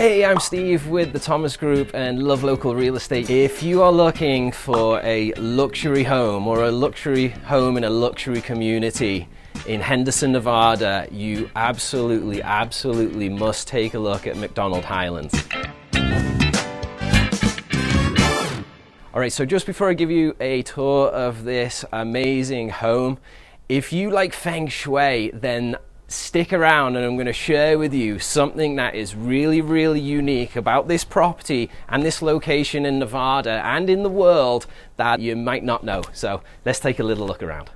Hey, I'm Steve with the Thomas Group and Love Local Real Estate. If you are looking for a luxury home or a luxury home in a luxury community in Henderson, Nevada, you absolutely must take a look at MacDonald Highlands. All right, so just before I give you a tour of this amazing home, if you like Feng Shui, then stick around and I'm going to share with you something that is really unique about this property and this location in Nevada and in the world that you might not know. So let's take a little look around.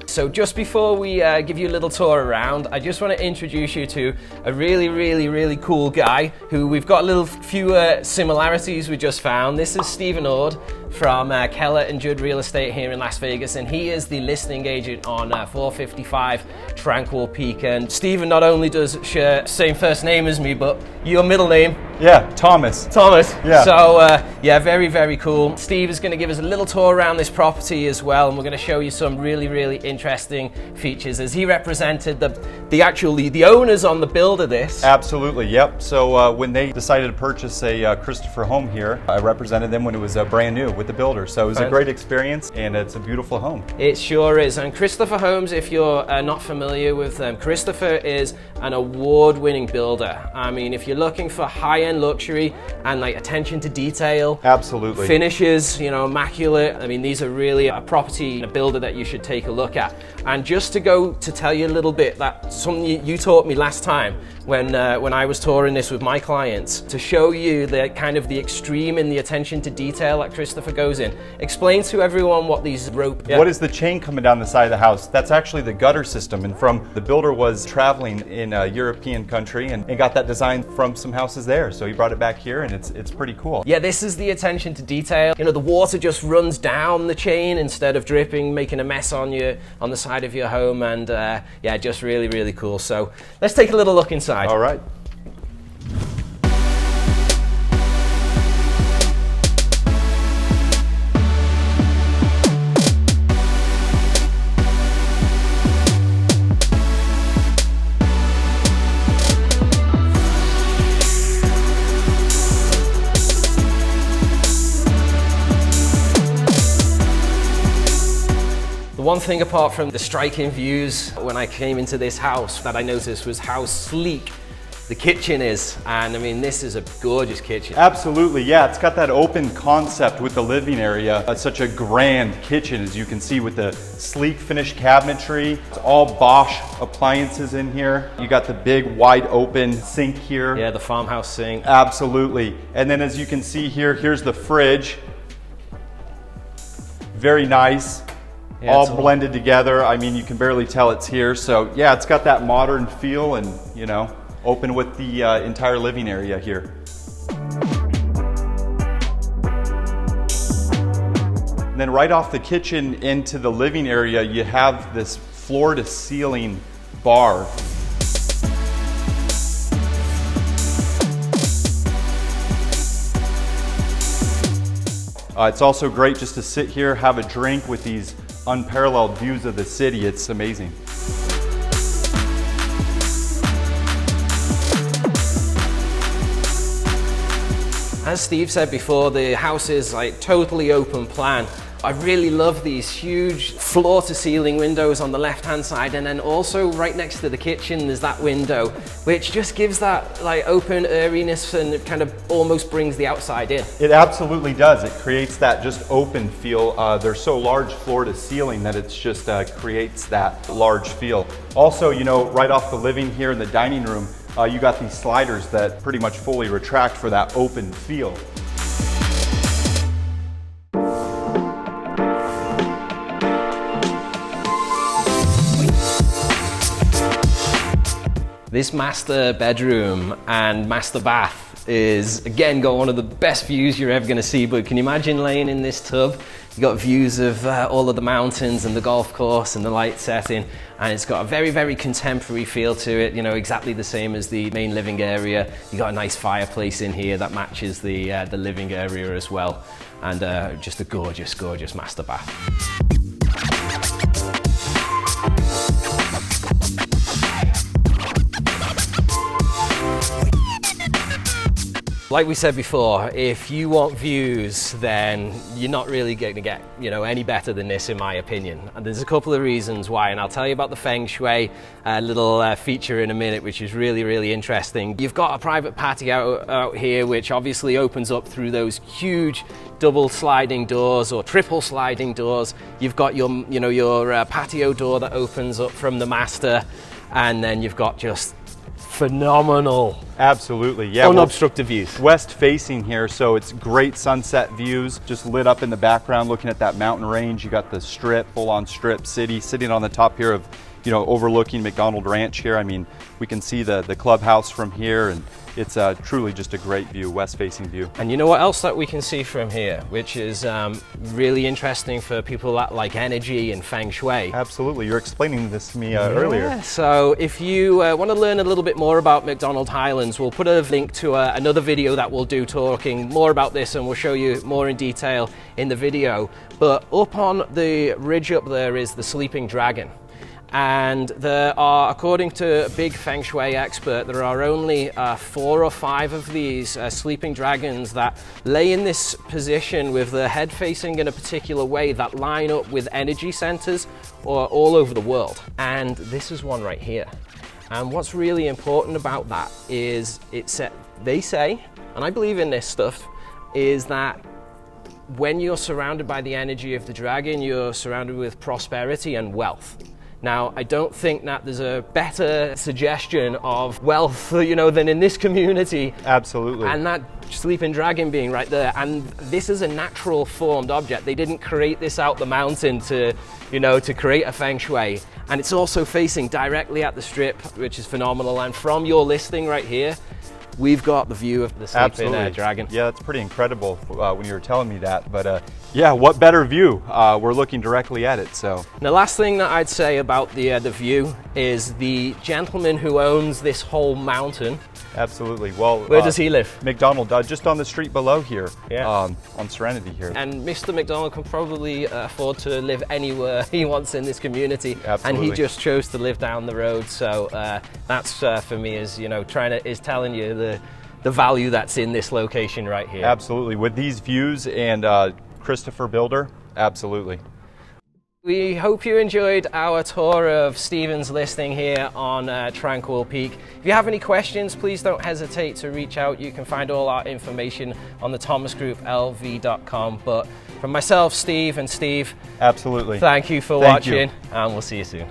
So just before we give you a little tour around, I just want to introduce you to a really cool guy who we've got a little few similarities we just found. This is Stephen Ord from Keller and Judd Real Estate here in Las Vegas, and he is the listing agent on 455 Tranquil Peak. And Stephen not only does share same first name as me, but your middle name? Yeah, Thomas. Thomas. Yeah. So yeah, very cool. Steve is going to give us a little tour around this property as well, and we're going to show you some really interesting features as he represented the owners on the build of this. Absolutely, yep. So when they decided to purchase a Christopher home here, I represented them when it was brand new with the builder. So it was a great experience, and it's a beautiful home. It sure is. And Christopher Homes, if you're not familiar with them, Christopher is an award-winning builder. I mean, if you're looking for high-end luxury and like attention to detail, absolutely, finishes, you know, immaculate. I mean, these are really a property and a builder that you should take a look at. And just to tell you a little bit, that something you taught me last time when I was touring this with my clients, to show you the kind of the extreme in the attention to detail that Christopher goes in. Explain to everyone what these rope. What is the chain coming down the side of the house? That's actually the gutter system, and from the builder was traveling in a European country and got that design from some houses there. So he brought it back here, and it's pretty cool. Yeah, this is the attention to detail. You know, the water just runs down the chain instead of dripping, making a mess on the side of your home, and yeah, just really cool. So let's take a little look inside. All right. The one thing apart from the striking views when I came into this house that I noticed was how sleek the kitchen is. And I mean, this is a gorgeous kitchen. Absolutely, yeah. It's got that open concept with the living area. It's such a grand kitchen, as you can see, with the sleek finished cabinetry. It's all Bosch appliances in here. You got the big wide open sink here. Yeah, the farmhouse sink. Absolutely. And then as you can see here, here's the fridge. Very nice. Yeah, all blended together. I mean, you can barely tell it's here. So yeah, it's got that modern feel, and you know, open with the entire living area here. And then right off the kitchen into the living area, you have this floor to ceiling bar. It's also great just to sit here, have a drink with these unparalleled views of the city. It's amazing. As Steve said before, the house is like totally open plan. I really love these huge floor to ceiling windows on the left hand side, and then also right next to the kitchen there's that window which just gives that like open airiness, and it kind of almost brings the outside in. It absolutely does. It creates that just open feel. They're so large floor to ceiling that it's just creates that large feel. Also, you know, right off the living here in the dining room, you got these sliders that pretty much fully retract for that open feel. This master bedroom and master bath is, again, got one of the best views you're ever going to see. But can you imagine laying in this tub? You've got views of all of the mountains and the golf course and the light setting, and it's got a very, very contemporary feel to it, you know, exactly the same as the main living area. You've got a nice fireplace in here that matches the living area as well, and just a gorgeous, gorgeous master bath. Like we said before, if you want views, then you're not really going to get, you know, any better than this, in my opinion. And there's a couple of reasons why, and I'll tell you about the Feng Shui little feature in a minute, which is really, really interesting. You've got a private patio out here, which obviously opens up through those huge double sliding doors or triple sliding doors. You've got your, you know, your patio door that opens up from the master, and then you've got just phenomenal, absolutely, yeah, unobstructed views. West facing here, so it's great sunset views, just lit up in the background, looking at that mountain range. You got the strip, full-on strip city, sitting on the top here of, you know, overlooking MacDonald Ranch here. I mean, we can see the clubhouse from here, and it's truly just a great view, west-facing view. And you know what else that we can see from here, which is really interesting for people that like energy and Feng Shui? Absolutely, you're explaining this to me earlier. So if you want to learn a little bit more about MacDonald Highlands, we'll put a link to another video that we'll do talking more about this, and we'll show you more in detail in the video. But up on the ridge up there is the Sleeping Dragon. And there are, according to a big Feng Shui expert, there are only 4 or 5 of these sleeping dragons that lay in this position with their head facing in a particular way that line up with energy centers or all over the world. And this is one right here. And what's really important about that is they say, and I believe in this stuff, is that when you're surrounded by the energy of the dragon, you're surrounded with prosperity and wealth. Now, I don't think that there's a better suggestion of wealth, you know, than in this community. Absolutely. And that sleeping dragon being right there. And this is a natural formed object. They didn't create this out the mountain to, you know, to create a Feng Shui. And it's also facing directly at the strip, which is phenomenal. And from your listing right here, we've got the view of the sleeping dragon. Yeah, that's pretty incredible when you were telling me that. But yeah, what better view? We're looking directly at it. So the last thing that I'd say about the view is the gentleman who owns this whole mountain. Absolutely. Well, where does he live? MacDonald, just on the street below here. Yeah. On Serenity here. And Mr. MacDonald can probably afford to live anywhere he wants in this community. Absolutely. And he just chose to live down the road. So that's for me is, you know, telling you the value that's in this location right here. Absolutely. With these views and Christopher Builder, absolutely. We hope you enjoyed our tour of Stephen's listing here on Tranquil Peak. If you have any questions, please don't hesitate to reach out. You can find all our information on the thomasgrouplv.com. But from myself, Steve, and Steve, absolutely. thank you for watching, and we'll see you soon.